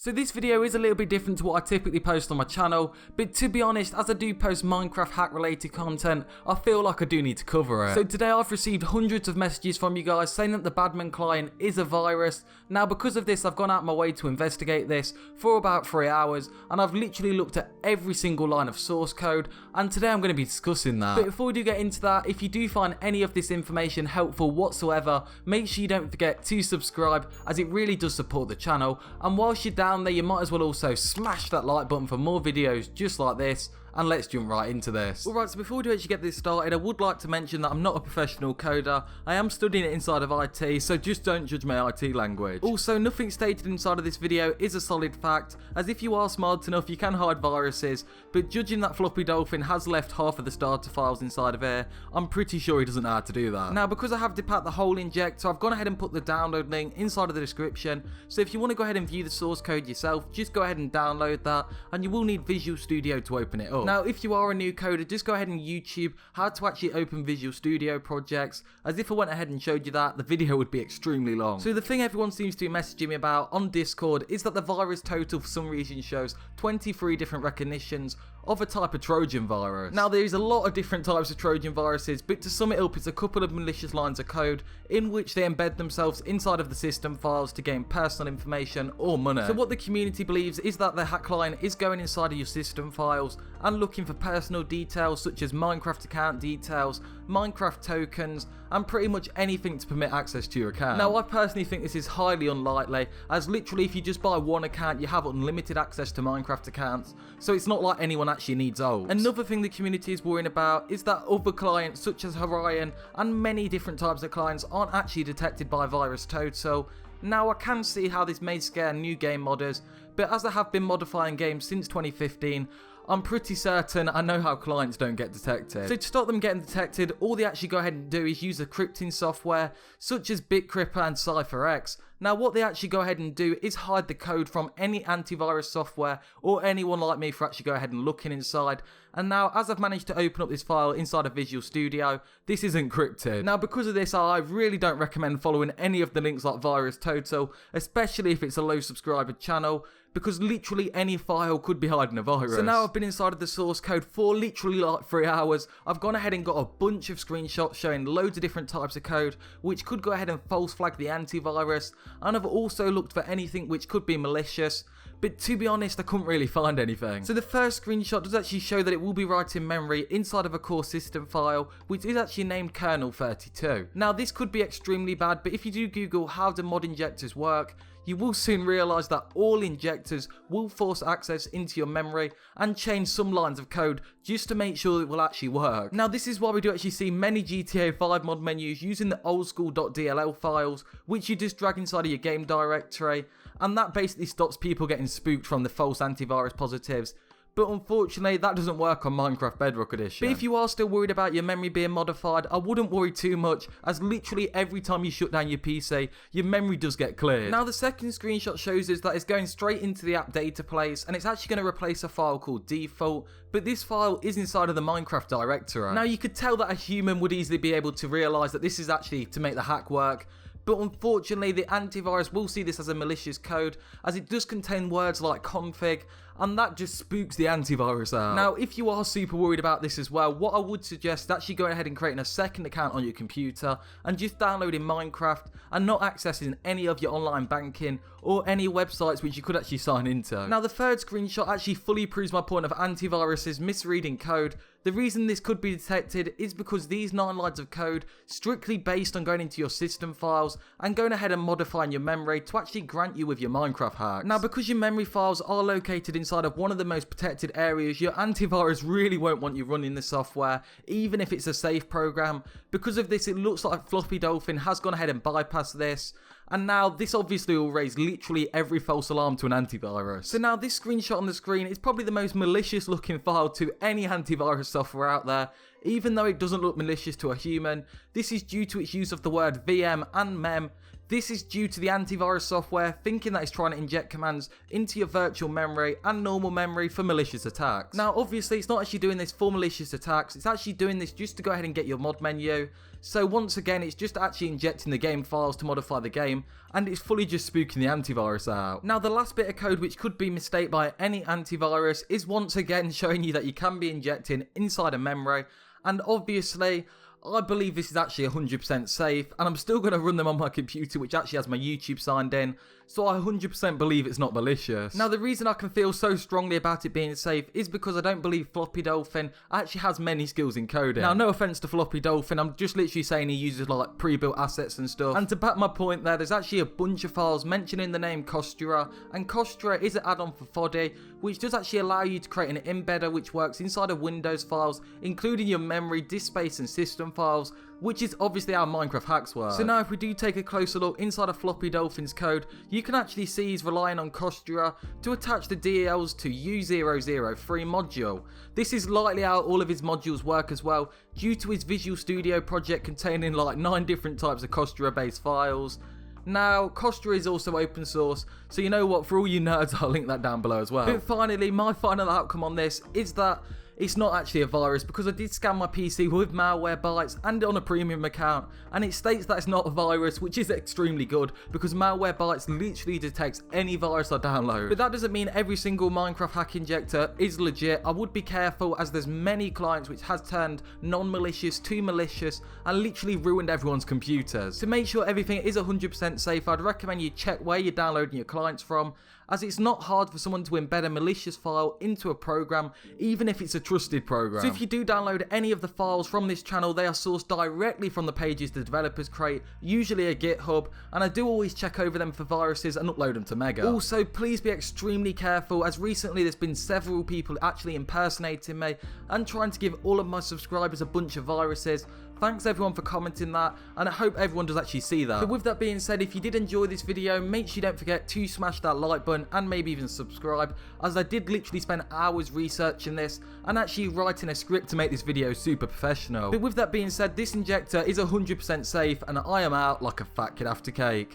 So this video is a little bit different to what I typically post on my channel, but to be honest, as I do post Minecraft hack related content, I feel like I do need to cover it. So today I've received hundreds of messages from you guys saying that the BadMan client is a virus. Now because of this, I've gone out of my way to investigate this for about 3 hours, and I've literally looked at every single line of source code, and today I'm going to be discussing that. But before we do get into that, if you do find any of this information helpful whatsoever, make sure you don't forget to subscribe, as it really does support the channel, and whilst you're down there, you might as well also smash that like button for more videos just like this, and let's jump right into this. Alright, so before we do actually get this started, I would like to mention that I'm not a professional coder. I am studying it inside of IT, so just don't judge my IT language. Also, nothing stated inside of this video is a solid fact, as if you are smart enough you can hide viruses, but judging that FloppyDolphin has left half of the starter files inside of here, I'm pretty sure he doesn't know how to do that. Now because I have depacked the whole Injector, I've gone ahead and put the download link inside of the description, so if you want to go ahead and view the source code yourself, just go ahead and download that, and you will need Visual Studio to open it up. Now if you are a new coder, just go ahead and YouTube how to actually open Visual Studio projects, as if I went ahead and showed you that, the video would be extremely long. So the thing everyone seems to be messaging me about on Discord is that the virus total for some reason shows 23 different recognitions of a type of Trojan virus. Now there is a lot of different types of Trojan viruses, but to sum it up, it's a couple of malicious lines of code in which they embed themselves inside of the system files to gain personal information or money. So what the community believes is that the hack client is going inside of your system files and looking for personal details such as Minecraft account details, Minecraft tokens, and pretty much anything to permit access to your account. Now I personally think this is highly unlikely, as literally if you just buy one account you have unlimited access to Minecraft accounts, so it's not like anyone actually needs those. Another thing the community is worrying about is that other clients such as Orion and many different types of clients aren't actually detected by virus total. Now I can see how this may scare new game modders, but as I have been modifying games since 2015, I'm pretty certain I know how clients don't get detected. So to stop them getting detected, all they actually go ahead and do is use encrypting software such as BitCrypto and CypherX. Now what they actually go ahead and do is hide the code from any antivirus software or anyone like me for actually go ahead and looking inside. And now as I've managed to open up this file inside of Visual Studio, this is encrypted. Now because of this, I really don't recommend following any of the links like Virus Total, especially if it's a low subscriber channel, because literally any file could be hiding a virus. So now I've been inside of the source code for literally like 3 hours. I've gone ahead and got a bunch of screenshots showing loads of different types of code which could go ahead and false flag the antivirus, and I've also looked for anything which could be malicious, but to be honest I couldn't really find anything. So the first screenshot does actually show that it will be writing memory inside of a core system file which is actually named kernel 32. Now this could be extremely bad, but if you do Google how do mod injectors work, you will soon realise that all injectors will force access into your memory and change some lines of code just to make sure it will actually work. Now this is why we do actually see many GTA 5 mod menus using the old school .dll files which you just drag inside of your game directory, and that basically stops people getting spooked from the false antivirus positives. But unfortunately that doesn't work on Minecraft Bedrock Edition. But if you are still worried about your memory being modified, I wouldn't worry too much, as literally every time you shut down your PC, your memory does get cleared. Now the second screenshot shows us that it's going straight into the app data place, and it's actually going to replace a file called default, but this file is inside of the Minecraft directory. Now you could tell that a human would easily be able to realise that this is actually to make the hack work, but unfortunately the antivirus will see this as a malicious code, as it does contain words like config, and that just spooks the antivirus out. Now if you are super worried about this as well, what I would suggest is actually going ahead and creating a second account on your computer and just downloading Minecraft and not accessing any of your online banking or any websites which you could actually sign into. Now the third screenshot actually fully proves my point of antiviruses misreading code. The reason this could be detected is because these 9 lines of code strictly based on going into your system files and going ahead and modifying your memory to actually grant you with your Minecraft hacks. Now because your memory files are located inside of one of the most protected areas, your antivirus really won't want you running the software even if it's a safe program. Because of this, it looks like FloppyDolphin has gone ahead and bypassed this, and now this obviously will raise literally every false alarm to an antivirus. So now this screenshot on the screen is probably the most malicious looking file to any antivirus software out there. even though it doesn't look malicious to a human. This is due to its use of the word VM and mem. This is due to the antivirus software thinking that it's trying to inject commands into your virtual memory and normal memory for malicious attacks. Now obviously it's not actually doing this for malicious attacks, it's actually doing this just to go ahead and get your mod menu. So once again it's just actually injecting the game files to modify the game, and it's fully just spooking the antivirus out. Now the last bit of code which could be mistaken by any antivirus is once again showing you that you can be injecting inside a memory, and obviously I believe this is actually 100% safe, and I'm still going to run them on my computer which actually has my YouTube signed in, so I 100% believe it's not malicious. Now the reason I can feel so strongly about it being safe is because I don't believe FloppyDolphin actually has many skills in coding. Now no offense to FloppyDolphin, I'm just literally saying he uses like pre-built assets and stuff, and to back my point there's actually a bunch of files mentioning the name Costura, and Costura is an add-on for Foddy which does actually allow you to create an embedder which works inside of Windows files, including your memory, disk space and system files, which is obviously how Minecraft hacks work. So now if we do take a closer look inside of FloppyDolphin's code, you can actually see he's relying on Costura to attach the DLs to U003 module. This is likely how all of his modules work as well, due to his Visual Studio project containing like 9 different types of Costura based files. Now, Costura is also open source, so you know what, for all you nerds, I'll link that down below as well. But finally, my final outcome on this is that it's not actually a virus, because I did scan my PC with Malwarebytes and on a premium account, and it states that it's not a virus, which is extremely good because Malwarebytes literally detects any virus I download. But that doesn't mean every single Minecraft hack injector is legit. I would be careful, as there's many clients which has turned non-malicious to malicious and literally ruined everyone's computers. To make sure everything is 100% safe, I'd recommend you check where you're downloading your clients from, as it's not hard for someone to embed a malicious file into a program, even if it's a trusted program. So if you do download any of the files from this channel, they are sourced directly from the pages the developers create, usually a GitHub, and I do always check over them for viruses and upload them to Mega. Also, please be extremely careful, as recently there's been several people actually impersonating me and trying to give all of my subscribers a bunch of viruses. Thanks everyone for commenting that, and I hope everyone does actually see that. But with that being said, if you did enjoy this video, make sure you don't forget to smash that like button and maybe even subscribe, as I did literally spend hours researching this and actually writing a script to make this video super professional. But with that being said, this injector is 100% safe, and I am out like a fat kid after cake.